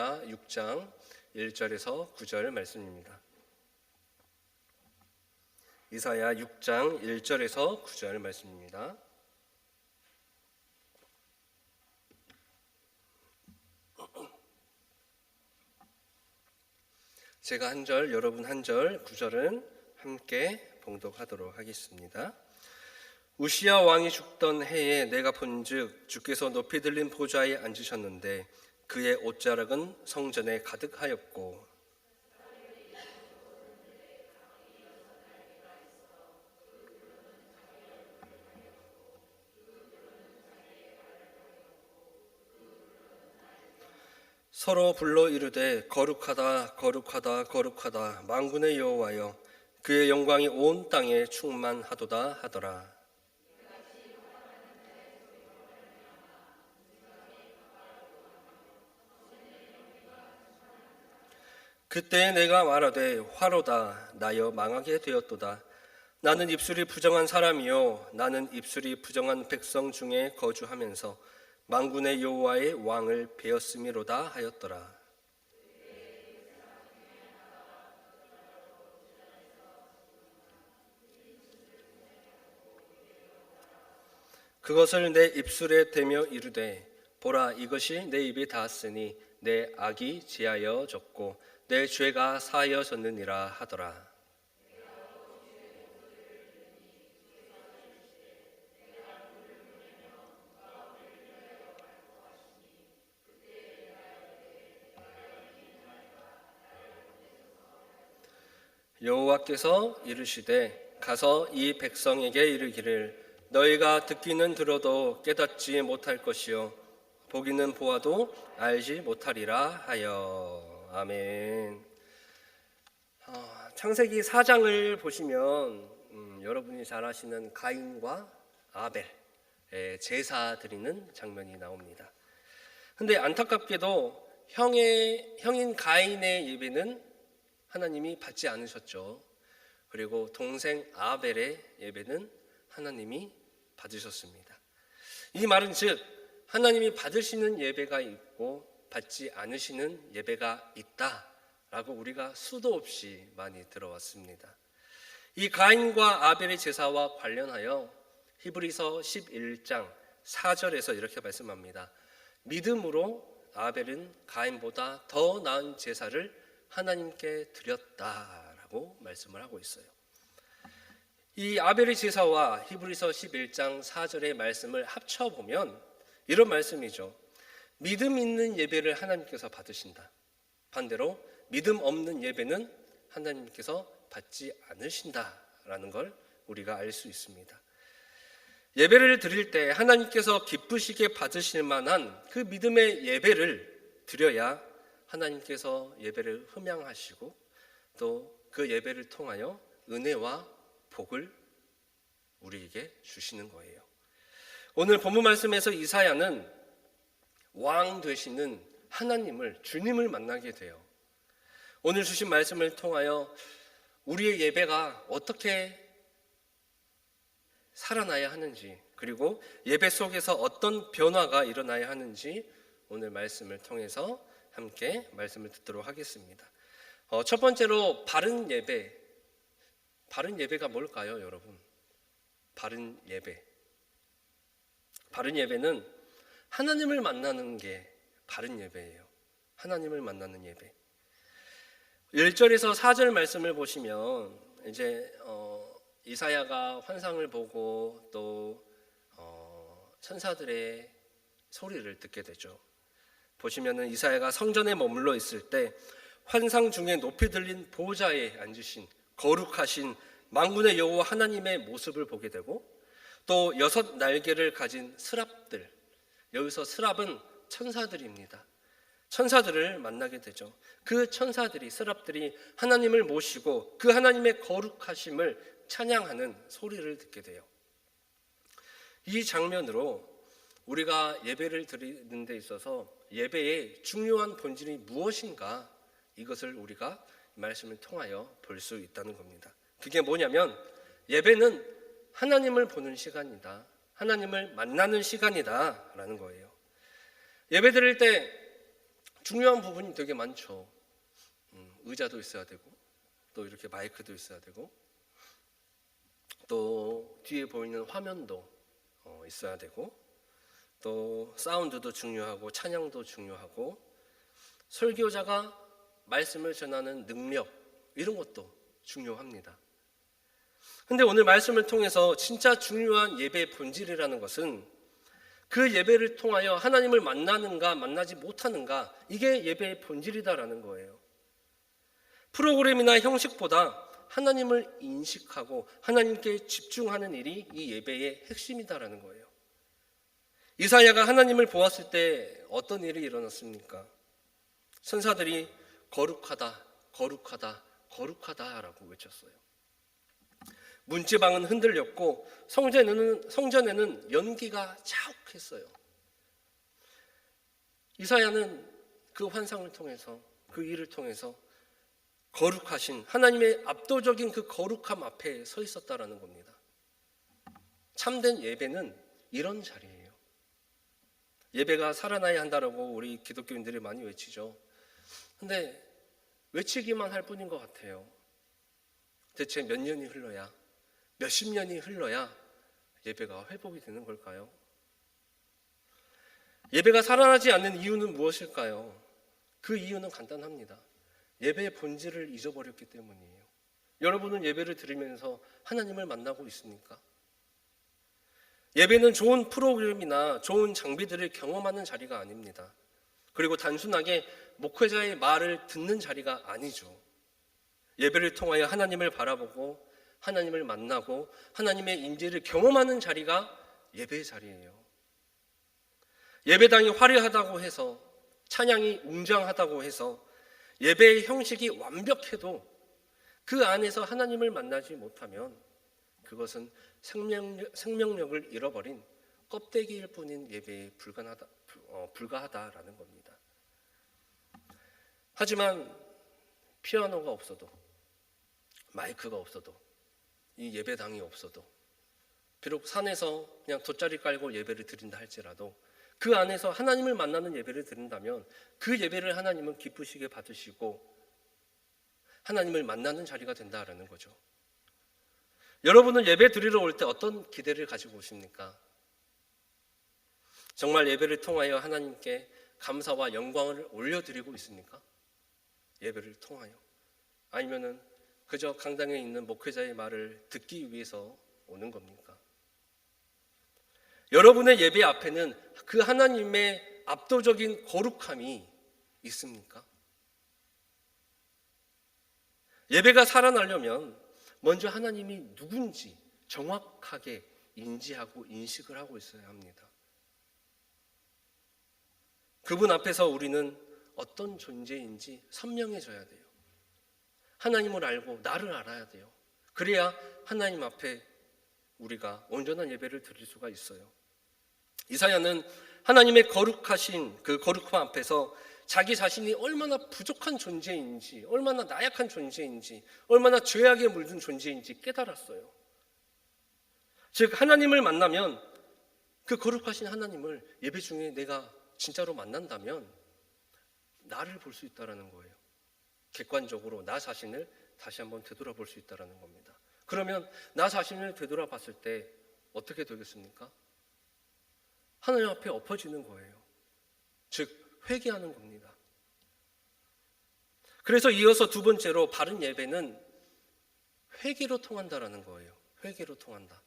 6장 1절에서 9절 말씀입니다. 이사야 6장 1절에서 9절 말씀입니다. 제가 한 절, 여러분 한 절, 9절은 함께 봉독하도록 하겠습니다. 우시야 왕이 죽던 해에 내가 본즉 주께서 높이 들린 보좌에 앉으셨는데 그의 옷자락은 성전에 가득하였고 서로 불러 이르되 거룩하다 거룩하다 거룩하다 만군의 여호와여 그의 영광이 온 땅에 충만하도다 하더라. 그때 내가 말하되 화로다 나여 망하게 되었도다. 나는 입술이 부정한 사람이요 나는 입술이 부정한 백성 중에 거주하면서 만군의 여호와의 왕을 베었음이로다 하였더라. 그것을 내 입술에 대며 이르되 보라 이것이 내 입에 닿았으니 내 악이 제하여졌고 내 죄가 사하여졌느니라 하더라. 여호와께서 이르시되 가서 이 백성에게 이르기를 너희가 듣기는 들어도 깨닫지 못할 것이요 보기는 보아도 알지 못하리라 하여. 아멘. 창세기 4장을 보시면 여러분이 잘 아시는 가인과 아벨 제사 드리는 장면이 나옵니다. 근데 안타깝게도 형인 가인의 예배는 하나님이 받지 않으셨죠. 그리고 동생 아벨의 예배는 하나님이 받으셨습니다. 이 말은 즉 하나님이 받으시는 예배가 있고 받지 않으시는 예배가 있다라고 우리가 수도 없이 많이 들어왔습니다. 이 가인과 아벨의 제사와 관련하여 히브리서 11장 4절에서 이렇게 말씀합니다. 믿음으로 아벨은 가인보다 더 나은 제사를 하나님께 드렸다라고 말씀을 하고 있어요. 이 아벨의 제사와 히브리서 11장 4절의 말씀을 합쳐보면 이런 말씀이죠. 믿음 있는 예배를 하나님께서 받으신다. 반대로 믿음 없는 예배는 하나님께서 받지 않으신다라는 걸 우리가 알 수 있습니다. 예배를 드릴 때 하나님께서 기쁘시게 받으실 만한 그 믿음의 예배를 드려야 하나님께서 예배를 흠양하시고 또 그 예배를 통하여 은혜와 복을 우리에게 주시는 거예요. 오늘 본문 말씀에서 이사야는 왕 되시는 하나님을, 주님을 만나게 돼요. 오늘 주신 말씀을 통하여 우리의 예배가 어떻게 살아나야 하는지, 그리고 예배 속에서 어떤 변화가 일어나야 하는지 오늘 말씀을 통해서 함께 말씀을 듣도록 하겠습니다. 첫 번째로 바른 예배. 바른 예배가 뭘까요, 여러분? 바른 예배. 바른 예배는 하나님을 만나는 게 바른 예배예요. 하나님을 만나는 예배. 1절에서 4절 말씀을 보시면 이제 이사야가 환상을 보고 또 천사들의 소리를 듣게 되죠. 보시면은 이사야가 성전에 머물러 있을 때 환상 중에 높이 들린 보좌에 앉으신 거룩하신 만군의 여호와 하나님의 모습을 보게 되고 또 6 날개를 가진 스랍들, 여기서 스랍은 천사들입니다. 천사들을 만나게 되죠. 그 천사들이, 스랍들이 하나님을 모시고 그 하나님의 거룩하심을 찬양하는 소리를 듣게 돼요. 이 장면으로 우리가 예배를 드리는 데 있어서 예배의 중요한 본질이 무엇인가, 이것을 우리가 말씀을 통하여 볼 수 있다는 겁니다. 그게 뭐냐면 예배는 하나님을 보는 시간이다. 하나님을 만나는 시간이다 라는 거예요. 예배 드릴 때 중요한 부분이 되게 많죠. 의자도 있어야 되고, 또 이렇게 마이크도 있어야 되고, 또 뒤에 보이는 화면도 있어야 되고, 또 사운드도 중요하고 찬양도 중요하고, 설교자가 말씀을 전하는 능력, 이런 것도 중요합니다. 근데 오늘 말씀을 통해서 진짜 중요한 예배의 본질이라는 것은 그 예배를 통하여 하나님을 만나는가 만나지 못하는가, 이게 예배의 본질이다라는 거예요. 프로그램이나 형식보다 하나님을 인식하고 하나님께 집중하는 일이 이 예배의 핵심이다라는 거예요. 이사야가 하나님을 보았을 때 어떤 일이 일어났습니까? 천사들이 거룩하다, 거룩하다, 거룩하다라고 외쳤어요. 문지방은 흔들렸고 성전에는 연기가 자욱했어요. 이사야는 그 환상을 통해서, 그 일을 통해서 거룩하신 하나님의 압도적인 그 거룩함 앞에 서 있었다라는 겁니다. 참된 예배는 이런 자리예요. 예배가 살아나야 한다라고 우리 기독교인들이 많이 외치죠. 근데 외치기만 할 뿐인 것 같아요. 대체 몇 년이 흘러야, 몇십 년이 흘러야 예배가 회복이 되는 걸까요? 예배가 살아나지 않는 이유는 무엇일까요? 그 이유는 간단합니다. 예배의 본질을 잊어버렸기 때문이에요. 여러분은 예배를 드리면서 하나님을 만나고 있습니까? 예배는 좋은 프로그램이나 좋은 장비들을 경험하는 자리가 아닙니다. 그리고 단순하게 목회자의 말을 듣는 자리가 아니죠. 예배를 통하여 하나님을 바라보고 하나님을 만나고 하나님의 임재를 경험하는 자리가 예배의 자리예요. 예배당이 화려하다고 해서, 찬양이 웅장하다고 해서, 예배의 형식이 완벽해도 그 안에서 하나님을 만나지 못하면 그것은 생명력을 잃어버린 껍데기일 뿐인 예배에 불과하다라는 겁니다. 하지만 피아노가 없어도, 마이크가 없어도, 이 예배당이 없어도, 비록 산에서 그냥 돗자리 깔고 예배를 드린다 할지라도 그 안에서 하나님을 만나는 예배를 드린다면 그 예배를 하나님은 기쁘시게 받으시고 하나님을 만나는 자리가 된다라는 거죠. 여러분은 예배 드리러 올 때 어떤 기대를 가지고 오십니까? 정말 예배를 통하여 하나님께 감사와 영광을 올려드리고 있습니까? 예배를 통하여. 아니면은 그저 강당에 있는 목회자의 말을 듣기 위해서 오는 겁니까? 여러분의 예배 앞에는 그 하나님의 압도적인 거룩함이 있습니까? 예배가 살아나려면 먼저 하나님이 누군지 정확하게 인지하고 인식을 하고 있어야 합니다. 그분 앞에서 우리는 어떤 존재인지 선명해져야 돼요. 하나님을 알고 나를 알아야 돼요. 그래야 하나님 앞에 우리가 온전한 예배를 드릴 수가 있어요. 이사야는 하나님의 거룩하신 그 거룩함 앞에서 자기 자신이 얼마나 부족한 존재인지, 얼마나 나약한 존재인지, 얼마나 죄악에 물든 존재인지 깨달았어요. 즉 하나님을 만나면, 그 거룩하신 하나님을 예배 중에 내가 진짜로 만난다면 나를 볼 수 있다는 거예요. 객관적으로 나 자신을 다시 한번 되돌아볼 수 있다는 겁니다. 그러면 나 자신을 되돌아봤을 때 어떻게 되겠습니까? 하나님 앞에 엎어지는 거예요. 즉 회개하는 겁니다. 그래서 이어서 두 번째로 바른 예배는 회개로 통한다라는 거예요. 회개로 통한다.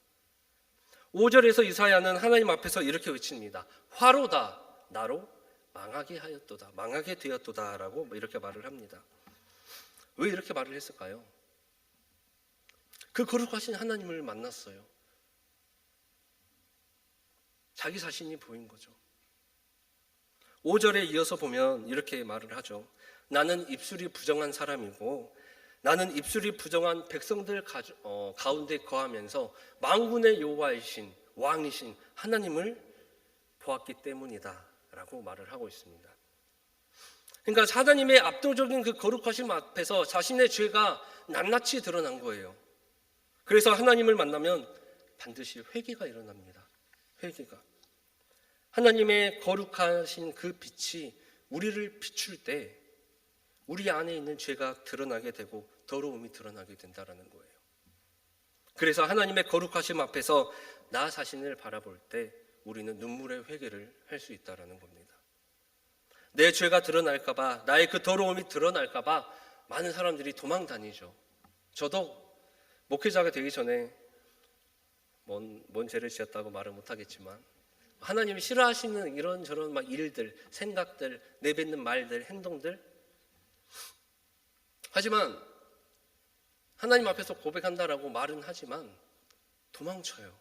5절에서 이사야는 하나님 앞에서 이렇게 외칩니다. 화로다 나로 망하게 하였도다, 망하게 되었도다라고 이렇게 말을 합니다. 왜 이렇게 말을 했을까요? 그 거룩하신 하나님을 만났어요. 자기 자신이 보인 거죠. 5절에 이어서 보면 이렇게 말을 하죠. 나는 입술이 부정한 사람이고 나는 입술이 부정한 백성들 가운데 거하면서 만군의 여호와이신 왕이신 하나님을 보았기 때문이다 라고 말을 하고 있습니다. 그러니까 하나님의 압도적인 그 거룩하심 앞에서 자신의 죄가 낱낱이 드러난 거예요. 그래서 하나님을 만나면 반드시 회개가 일어납니다. 회개가. 하나님의 거룩하신 그 빛이 우리를 비출 때 우리 안에 있는 죄가 드러나게 되고 더러움이 드러나게 된다라는 거예요. 그래서 하나님의 거룩하심 앞에서 나 자신을 바라볼 때 우리는 눈물의 회개를 할 수 있다라는 겁니다. 내 죄가 드러날까 봐, 나의 그 더러움이 드러날까 봐 많은 사람들이 도망 다니죠. 저도 목회자가 되기 전에 뭔 죄를 지었다고 말은 못하겠지만 하나님이 싫어하시는 이런저런 막 일들, 생각들, 내뱉는 말들, 행동들, 하지만 하나님 앞에서 고백한다라고 말은 하지만 도망쳐요.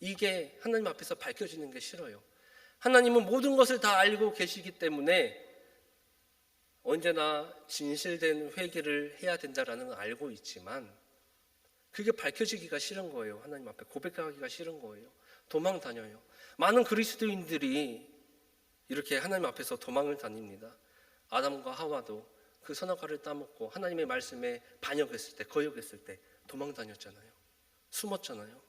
이게 하나님 앞에서 밝혀지는 게 싫어요. 하나님은 모든 것을 다 알고 계시기 때문에 언제나 진실된 회개를 해야 된다라는 걸 알고 있지만 그게 밝혀지기가 싫은 거예요. 하나님 앞에 고백하기가 싫은 거예요. 도망 다녀요. 많은 그리스도인들이 이렇게 하나님 앞에서 도망을 다닙니다. 아담과 하와도 그 선악과를 따먹고 하나님의 말씀에 반역했을 때, 거역했을 때 도망 다녔잖아요. 숨었잖아요.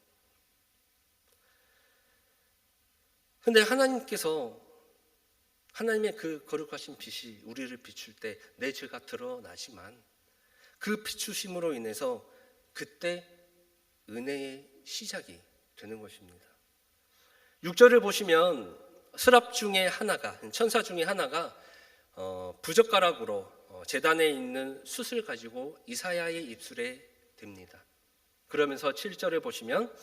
근데 하나님께서 하나님의 그 거룩하신 빛이 우리를 비출 때 내 죄가 드러나지만 그 비추심으로 인해서 그때 은혜의 시작이 되는 것입니다. 6절을 보시면 스랍 중에 하나가, 천사 중에 하나가 부젓가락으로 제단에 있는 숯을 가지고 이사야의 입술에 댑니다. 그러면서 7절을 보시면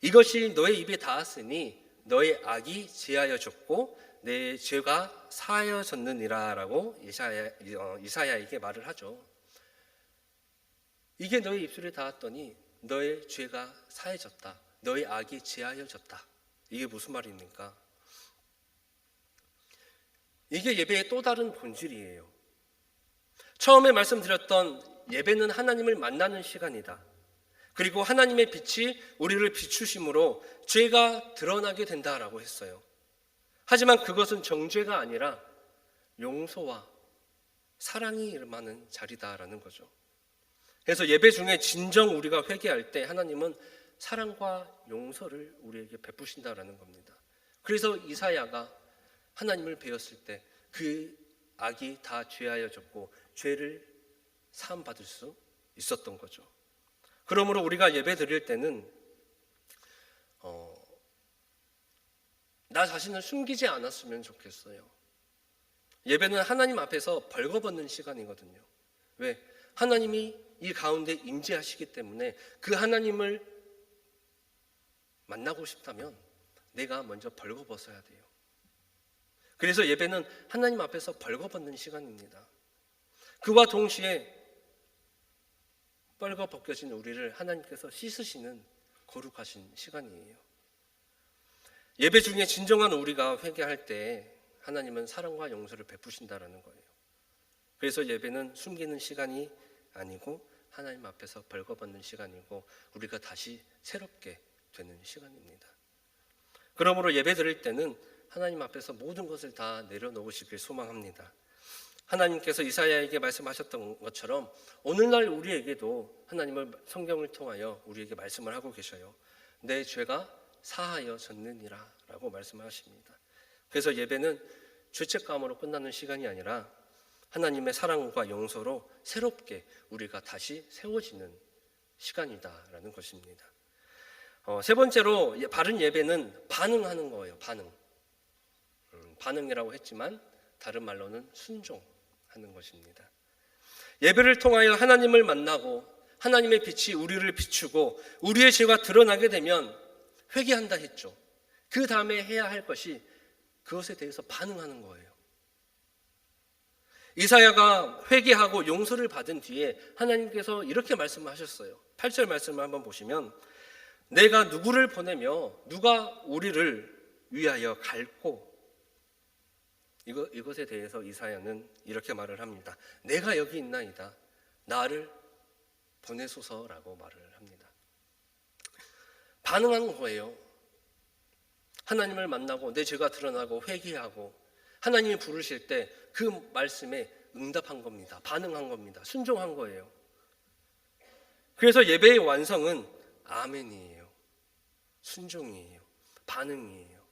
이것이 너의 입에 닿았으니 너의 악이 제하여졌고 내 죄가 사하여졌느니라 라고 이사야에게 말을 하죠. 이게 너의 입술에 닿았더니 너의 죄가 사해졌다. 너의 악이 제하여졌다. 이게 무슨 말입니까? 이게 예배의 또 다른 본질이에요. 처음에 말씀드렸던 예배는 하나님을 만나는 시간이다. 그리고 하나님의 빛이 우리를 비추심으로 죄가 드러나게 된다라고 했어요. 하지만 그것은 정죄가 아니라 용서와 사랑이 임하는 자리다라는 거죠. 그래서 예배 중에 진정 우리가 회개할 때 하나님은 사랑과 용서를 우리에게 베푸신다라는 겁니다. 그래서 이사야가 하나님을 배웠을 때 그 악이 다 죄하여졌고 죄를 사함받을 수 있었던 거죠. 그러므로 우리가 예배 드릴 때는 나 자신을 숨기지 않았으면 좋겠어요. 예배는 하나님 앞에서 벌거벗는 시간이거든요. 왜? 하나님이 이 가운데 임재하시기 때문에 그 하나님을 만나고 싶다면 내가 먼저 벌거벗어야 돼요. 그래서 예배는 하나님 앞에서 벌거벗는 시간입니다. 그와 동시에 벌거벗겨진 우리를 하나님께서 씻으시는 거룩하신 시간이에요. 예배 중에 진정한 우리가 회개할 때 하나님은 사랑과 용서를 베푸신다라는 거예요. 그래서 예배는 숨기는 시간이 아니고 하나님 앞에서 벌거벗는 시간이고 우리가 다시 새롭게 되는 시간입니다. 그러므로 예배 드릴 때는 하나님 앞에서 모든 것을 다 내려놓으시길 소망합니다. 하나님께서 이사야에게 말씀하셨던 것처럼 오늘날 우리에게도 하나님을 성경을 통하여 우리에게 말씀을 하고 계셔요. 내 죄가 사하여졌느니라 라고 말씀하십니다. 그래서 예배는 죄책감으로 끝나는 시간이 아니라 하나님의 사랑과 용서로 새롭게 우리가 다시 세워지는 시간이다라는 것입니다. 세 번째로 바른 예배는 반응하는 거예요. 반응이라고 했지만 다른 말로는 순종하는 것입니다. 예배를 통하여 하나님을 만나고 하나님의 빛이 우리를 비추고 우리의 죄가 드러나게 되면 회개한다 했죠. 그 다음에 해야 할 것이 그것에 대해서 반응하는 거예요. 이사야가 회개하고 용서를 받은 뒤에 하나님께서 이렇게 말씀하셨어요. 8절 말씀을 한번 보시면 내가 누구를 보내며 누가 우리를 위하여 갈고 이것에 대해서 이사야는 이렇게 말을 합니다. 내가 여기 있나이다. 나를 보내소서라고 말을 합니다. 반응하는 거예요. 하나님을 만나고 내 죄가 드러나고 회개하고 하나님이 부르실 때 그 말씀에 응답한 겁니다. 반응한 겁니다. 순종한 거예요. 그래서 예배의 완성은 아멘이에요. 순종이에요. 반응이에요.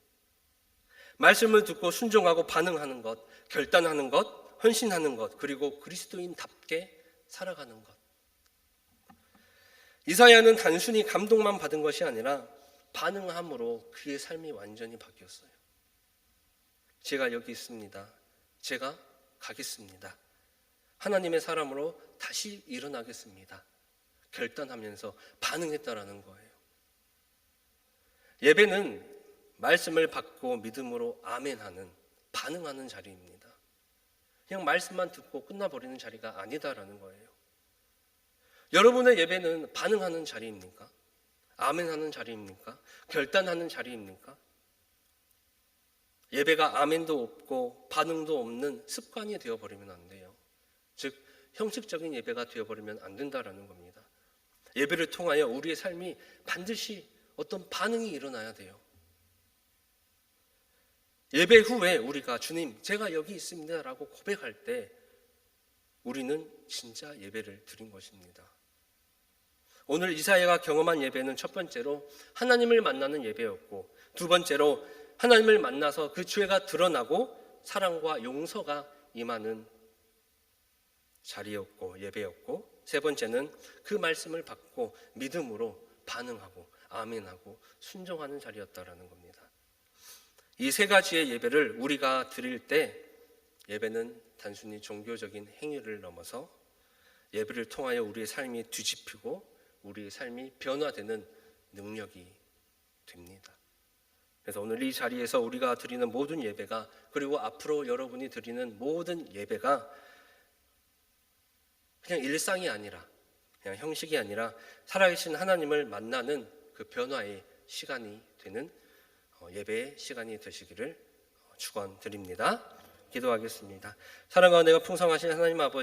말씀을 듣고 순종하고 반응하는 것, 결단하는 것, 헌신하는 것, 그리고 그리스도인답게 살아가는 것. 이사야는 단순히 감동만 받은 것이 아니라 반응함으로 그의 삶이 완전히 바뀌었어요. 제가 여기 있습니다. 제가 가겠습니다. 하나님의 사람으로 다시 일어나겠습니다. 결단하면서 반응했다라는 거예요. 예배는 말씀을 받고 믿음으로 아멘하는, 반응하는 자리입니다. 그냥 말씀만 듣고 끝나버리는 자리가 아니다라는 거예요. 여러분의 예배는 반응하는 자리입니까? 아멘하는 자리입니까? 결단하는 자리입니까? 예배가 아멘도 없고 반응도 없는 습관이 되어버리면 안 돼요. 즉 형식적인 예배가 되어버리면 안 된다라는 겁니다. 예배를 통하여 우리의 삶이 반드시 어떤 반응이 일어나야 돼요. 예배 후에 우리가 주님 제가 여기 있습니다 라고 고백할 때 우리는 진짜 예배를 드린 것입니다. 오늘 이사야가 경험한 예배는 첫 번째로 하나님을 만나는 예배였고, 두 번째로 하나님을 만나서 그 죄가 드러나고 사랑과 용서가 임하는 자리였고 예배였고, 세 번째는 그 말씀을 받고 믿음으로 반응하고 아멘하고 순종하는 자리였다라는 겁니다. 이 세 가지의 예배를 우리가 드릴 때 예배는 단순히 종교적인 행위를 넘어서 예배를 통하여 우리의 삶이 뒤집히고 우리의 삶이 변화되는 능력이 됩니다. 그래서 오늘 이 자리에서 우리가 드리는 모든 예배가, 그리고 앞으로 여러분이 드리는 모든 예배가 그냥 일상이 아니라, 그냥 형식이 아니라 살아계신 하나님을 만나는 그 변화의 시간이 되는 예배의 시간이 되시기를 축원드립니다. 기도하겠습니다. 사랑과 은혜가 풍성하신 하나님 아버지,